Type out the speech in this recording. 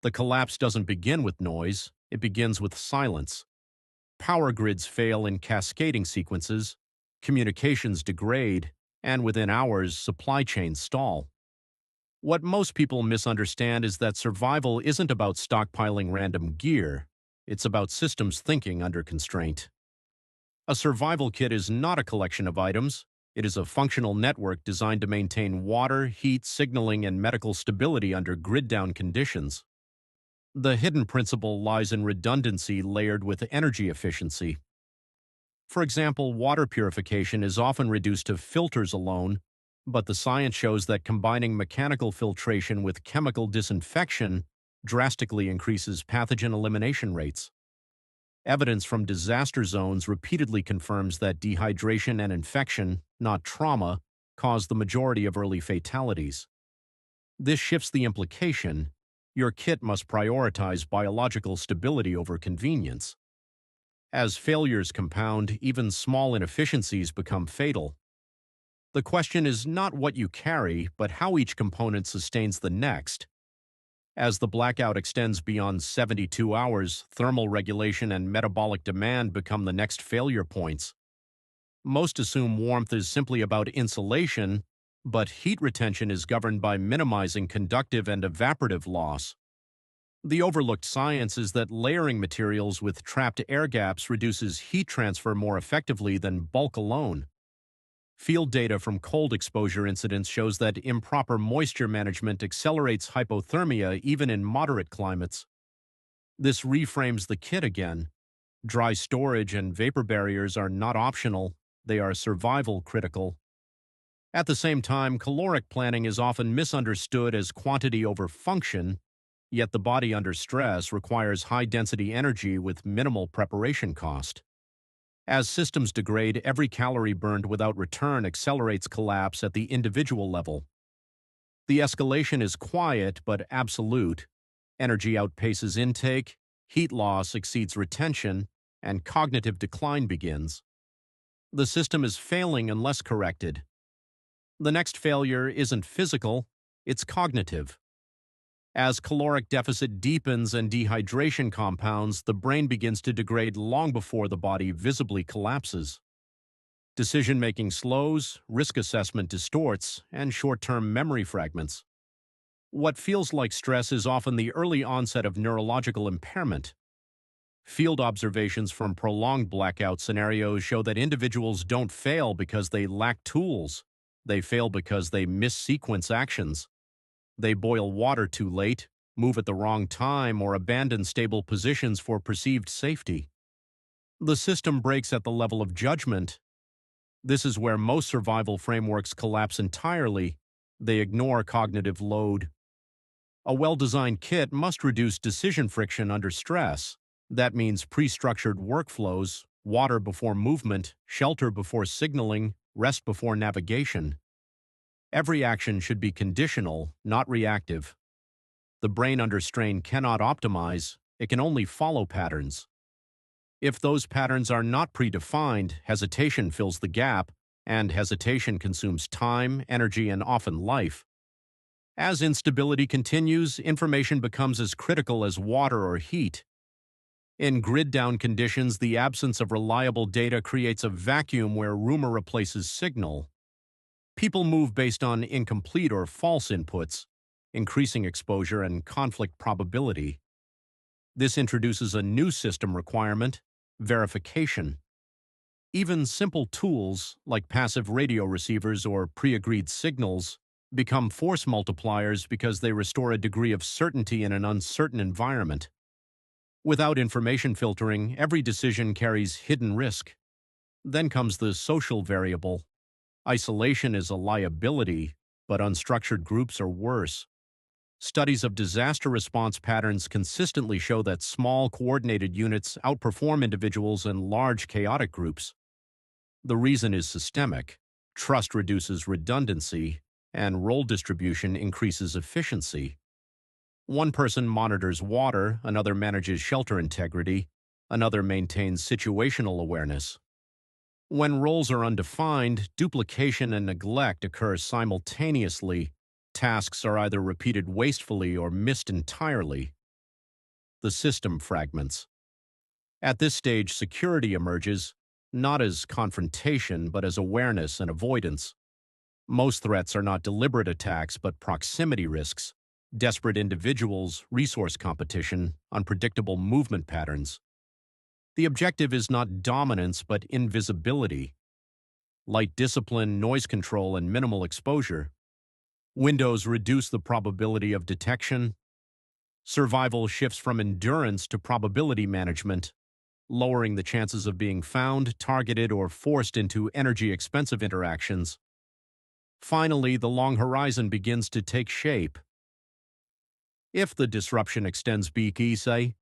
The collapse doesn't begin with noise, it begins with silence. Power grids fail in cascading sequences, communications degrade, and within hours, supply chains stall. What most people misunderstand is that survival isn't about stockpiling random gear, it's about systems thinking under constraint. A survival kit is not a collection of items, it is a functional network designed to maintain water, heat, signaling, and medical stability under grid-down conditions. The hidden principle lies in redundancy layered with energy efficiency. For example, water purification is often reduced to filters alone, but the science shows that combining mechanical filtration with chemical disinfection drastically increases pathogen elimination rates. Evidence from disaster zones repeatedly confirms that dehydration and infection, not trauma, cause the majority of early fatalities. This shifts the implication: your kit must prioritize biological stability over convenience. As failures compound, even small inefficiencies become fatal. The question is not what you carry, but how each component sustains the next. As the blackout extends beyond 72 hours, thermal regulation and metabolic demand become the next failure points. Most assume warmth is simply about insulation, but heat retention is governed by minimizing conductive and evaporative loss. The overlooked science is that layering materials with trapped air gaps reduces heat transfer more effectively than bulk alone. Field data from cold exposure incidents shows that improper moisture management accelerates hypothermia even in moderate climates. This reframes the kit again. Dry storage and vapor barriers are not optional, they are survival critical. At the same time, caloric planning is often misunderstood as quantity over function, yet the body under stress requires high-density energy with minimal preparation cost. As systems degrade, every calorie burned without return accelerates collapse at the individual level. The escalation is quiet but absolute. Energy outpaces intake, heat loss exceeds retention, and cognitive decline begins. The system is failing unless corrected. The next failure isn't physical, it's cognitive. As caloric deficit deepens and dehydration compounds, the brain begins to degrade long before the body visibly collapses. Decision-making slows, risk assessment distorts, and short-term memory fragments. What feels like stress is often the early onset of neurological impairment. Field observations from prolonged blackout scenarios show that individuals don't fail because they lack tools. They fail because they missequence actions. They boil water too late, move at the wrong time, or abandon stable positions for perceived safety. The system breaks at the level of judgment. This is where most survival frameworks collapse entirely. They ignore cognitive load. A well-designed kit must reduce decision friction under stress. That means pre-structured workflows, water before movement, shelter before signaling, rest before navigation. Every action should be conditional, not reactive. The brain under strain cannot optimize, it can only follow patterns. If those patterns are not predefined, hesitation fills the gap, and hesitation consumes time, energy, and often life. As instability continues, information becomes as critical as water or heat. In grid-down conditions, the absence of reliable data creates a vacuum where rumor replaces signal. People move based on incomplete or false inputs, increasing exposure and conflict probability. This introduces a new system requirement: verification. Even simple tools, like passive radio receivers or pre-agreed signals, become force multipliers because they restore a degree of certainty in an uncertain environment. Without information filtering, every decision carries hidden risk. Then comes the social variable. Isolation is a liability, but unstructured groups are worse. Studies of disaster response patterns consistently show that small, coordinated units outperform individuals in large, chaotic groups. The reason is systemic. Trust reduces redundancy, and role distribution increases efficiency. One person monitors water, another manages shelter integrity, another maintains situational awareness. When roles are undefined, duplication and neglect occur simultaneously. Tasks are either repeated wastefully or missed entirely. the system fragments. At this stage, security emerges, not as confrontation, but as awareness and avoidance. Most threats are not deliberate attacks, but proximity risks, desperate individuals, resource competition, unpredictable movement patterns. The objective is not dominance, but invisibility. Light discipline, noise control, and minimal exposure. Windows reduce the probability of detection. Survival shifts from endurance to probability management, lowering the chances of being found, targeted, or forced into energy-expensive interactions. Finally, the long horizon begins to take shape. If the disruption extends beyond, say,